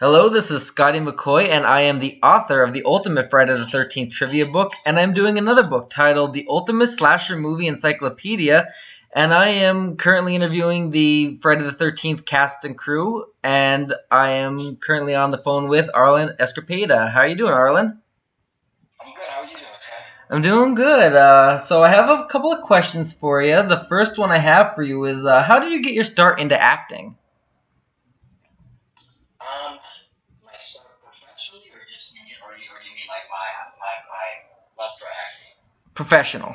Hello, this is Scotty McCoy, and I am the author of the Ultimate Friday the 13th Trivia book, and I'm doing another book titled The Ultimate Slasher Movie Encyclopedia, and I am currently interviewing the Friday the 13th cast and crew, and I am currently on the phone with Arlen Escarpeta. How are you doing, Arlen? I'm good. How are you doing, Scott? I'm doing good. So I have a couple of questions for you. The first one I have for you is, how did you get your start into acting? Myself professionally, or just or you mean like my love for acting? Professional.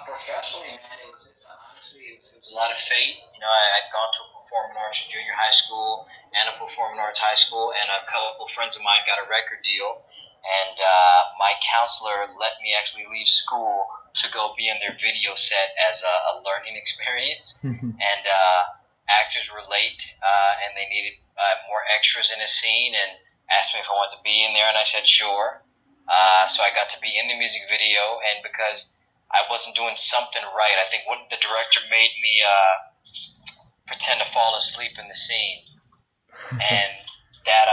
Professionally, man, honestly it was a lot of fate. I'd gone to a performing arts junior high school and a performing arts high school, and a couple friends of mine got a record deal, and my counselor let me actually leave school to go be in their video set as a learning experience. And actors were late, and they needed more extras in a scene, and asked me if I wanted to be in there, and I said sure. So I got to be in the music video, and because I wasn't doing something right, I think the director made me pretend to fall asleep in the scene, and that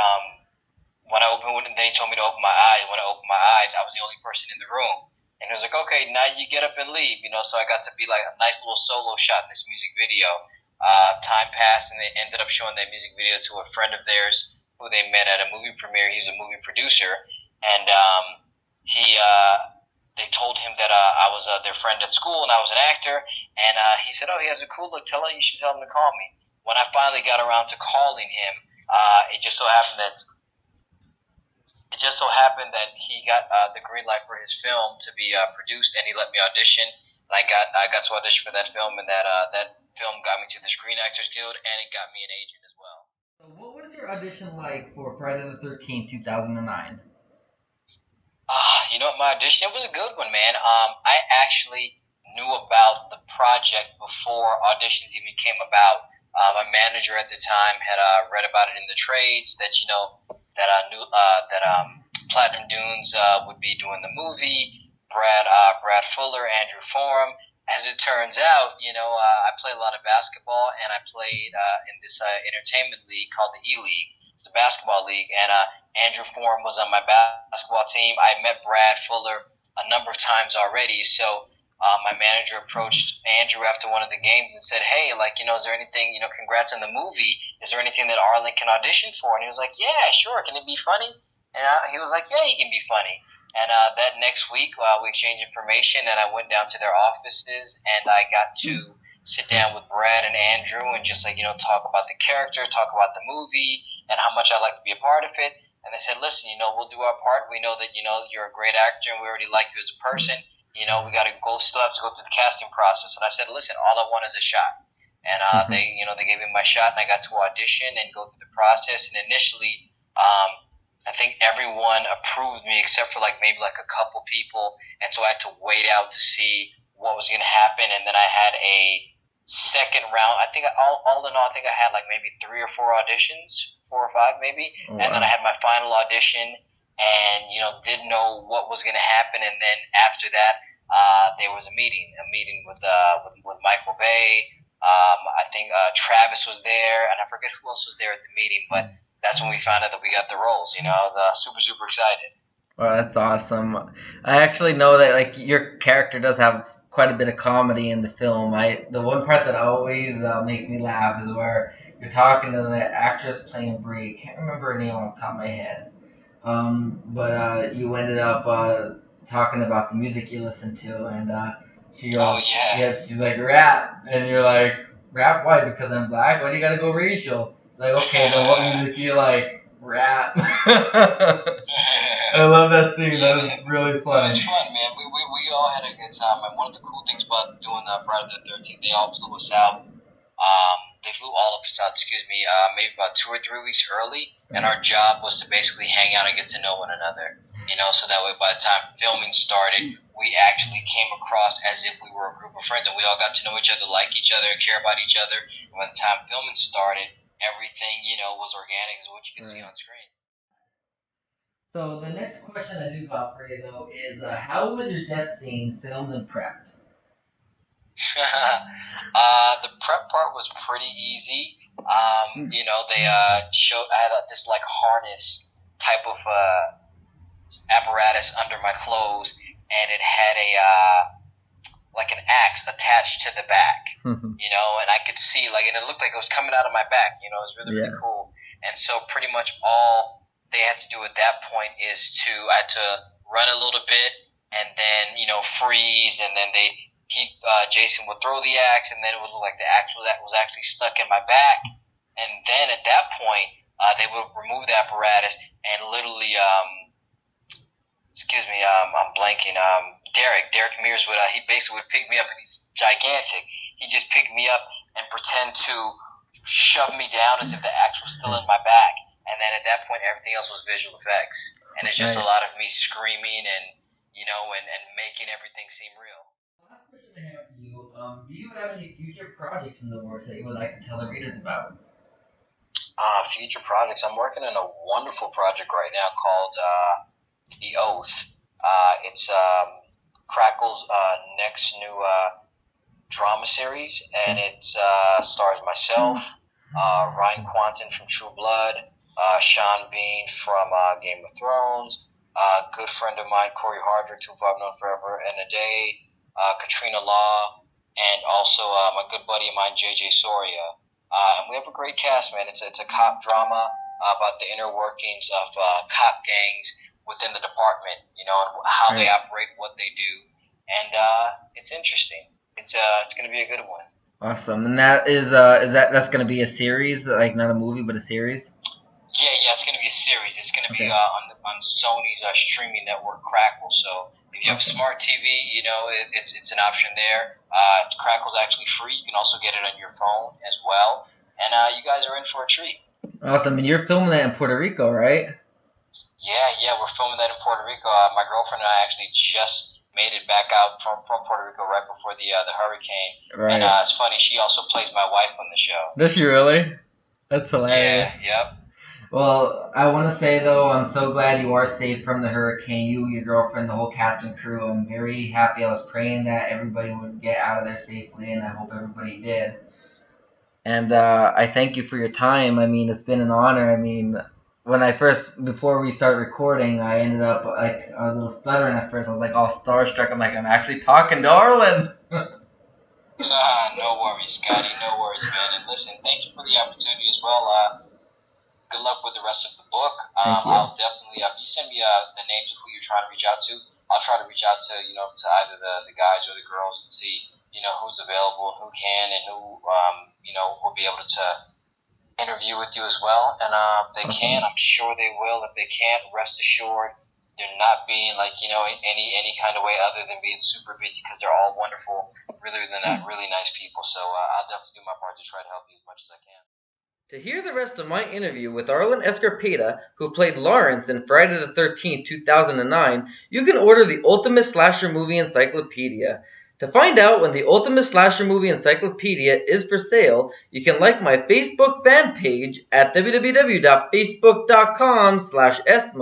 when I opened, then he told me to open my eyes. When I opened my eyes, I was the only person in the room. And he was like, okay, now you get up and leave, So I got to be like a nice little solo shot in this music video. Time passed, and they ended up showing that music video to a friend of theirs who they met at a movie premiere. He's a movie producer, and they told him that I was their friend at school and I was an actor. And he said, oh, he has a cool look. You should tell him to call me. When I finally got around to calling him, it just so happened that he got the green light for his film to be produced, and he let me audition. And I got to audition for that film, and that film got me to the Screen Actors Guild, and it got me an agent as well. So what was your audition like for Friday the 13th, 2009? My audition, it was a good one, man. I actually knew about the project before auditions even came about. My manager at the time had read about it in the trades that Platinum Dunes would be doing the movie. Brad Fuller, Andrew Forum. As it turns out, I play a lot of basketball, and I played in this entertainment league called the E-League. It's a basketball league, and Andrew Forum was on my basketball team. I met Brad Fuller a number of times already, so my manager approached Andrew after one of the games and said, hey, is there anything, congrats on the movie. Is there anything that Arlen can audition for? And he was like, yeah, sure. Can it be funny? And he was like, yeah, he can be funny. And that next week, we exchanged information, and I went down to their offices, and I got to sit down with Brad and Andrew and just talk about the character, talk about the movie, and how much I'd like to be a part of it. And they said, listen, we'll do our part. We know that you're a great actor, and we already like you as a person. We still have to go through the casting process. And I said, listen, all I want is a shot. And they gave me my shot, and I got to audition and go through the process. And initially, I think everyone approved me except for maybe a couple people, and so I had to wait out to see what was going to happen. And then I had a second round. I think all in all, I think I had maybe 3 or 4 auditions, 4 or 5 maybe. Oh, wow. And then I had my final audition, and didn't know what was going to happen. And then after that, there was a meeting with Michael Bay. I think Travis was there, and I forget who else was there at the meeting, but that's when we found out that we got the roles. I was super, super excited. Well, that's awesome. I actually know that your character does have quite a bit of comedy in the film. The one part that always makes me laugh is where you're talking to the actress playing Brie. Can't remember her name off the top of my head. But you ended up talking about the music you listen to, and she goes, oh, yeah. She's like, rap. And you're like, rap? Why? Because I'm black? Why do you gotta go racial? It's like, okay, then what music do you like? Rap. I love that scene. Yeah, that was really funny. It was fun, man. We all had a good time. And one of the cool things about doing Friday the 13th, they all flew us out. They flew all of us out, maybe about 2 or 3 weeks early. And our job was to basically hang out and get to know one another. So that way by the time filming started, we actually came across as if we were a group of friends, and we all got to know each other, like each other, and care about each other. And by the time filming started, everything, was organic, is what you could see on screen. So the next question I do got for you, though, is how was your death scene filmed and prepped? The prep part was pretty easy. They showed I had this like harness type of apparatus under my clothes, and it had a like an axe attached to the back, and I could see and it looked like it was coming out of my back. It was really really cool. And so pretty much all they had to do at that point is I had to run a little bit and then freeze, and then Jason would throw the axe, and then it would look like the axe was actually stuck in my back. And then at that point, they would remove the apparatus and literally, I'm blanking. Derek Mears he basically would pick me up, and he's gigantic. He just picked me up and pretend to shove me down as if the axe was still in my back. And then at that point, everything else was visual effects, and it's just a lot of me screaming and and making everything seem real. Last question I have for you. Do you have any future projects in the works that you would like to tell the readers about? Future projects. I'm working on a wonderful project right now called The Oath. It's Crackle's next new drama series, and it stars myself, Ryan Quanten from True Blood, Sean Bean from Game of Thrones, a good friend of mine, Corey Hardrick, who I've known forever and a day, Katrina Law, and also my good buddy of mine, JJ Soria. And we have a great cast, man. It's a cop drama about the inner workings of cop gangs within the department, and how they operate, what they do, and it's interesting. It's going to be a good one. Awesome. And that's going to be a series, like not a movie, but a series? Yeah, it's going to be a series. It's going to be on Sony's streaming network, Crackle. So if you have smart TV, it's an option there. Crackle's actually free. You can also get it on your phone as well. And you guys are in for a treat. Awesome. And you're filming that in Puerto Rico, right? Yeah, we're filming that in Puerto Rico. My girlfriend and I actually just made it back out from Puerto Rico right before the hurricane. Right. And it's funny, she also plays my wife on the show. Does she really? That's hilarious. Yeah, yep. Well, I want to say, though, I'm so glad you are safe from the hurricane. You, your girlfriend, the whole cast and crew. I'm very happy. I was praying that everybody would get out of there safely, and I hope everybody did. And I thank you for your time. I mean, it's been an honor. I mean, before we started recording, I ended up, I was a little stuttering at first. I was all starstruck. I'm I'm actually talking to Arlen. No worries, Scotty. No worries, man. And listen, thank you for the opportunity as well. Good luck with the rest of the book. I'll definitely, if you send me the names of who you're trying to reach out to, I'll try to reach out to, to either the guys or the girls and see, who's available, who can, and who, will be able to interview with you as well. And if they can, I'm sure they will. If they can't, rest assured, they're not being any kind of way other than being super busy, because they're all wonderful, really nice people. So I'll definitely do my part to try to help you as much as I can. To hear the rest of my interview with Arlen Escarpeta, who played Lawrence in Friday the 13th, 2009, you can order the Ultimate Slasher Movie Encyclopedia. To find out when the Ultimate Slasher Movie Encyclopedia is for sale, you can like my Facebook fan page at www.facebook.com/smo.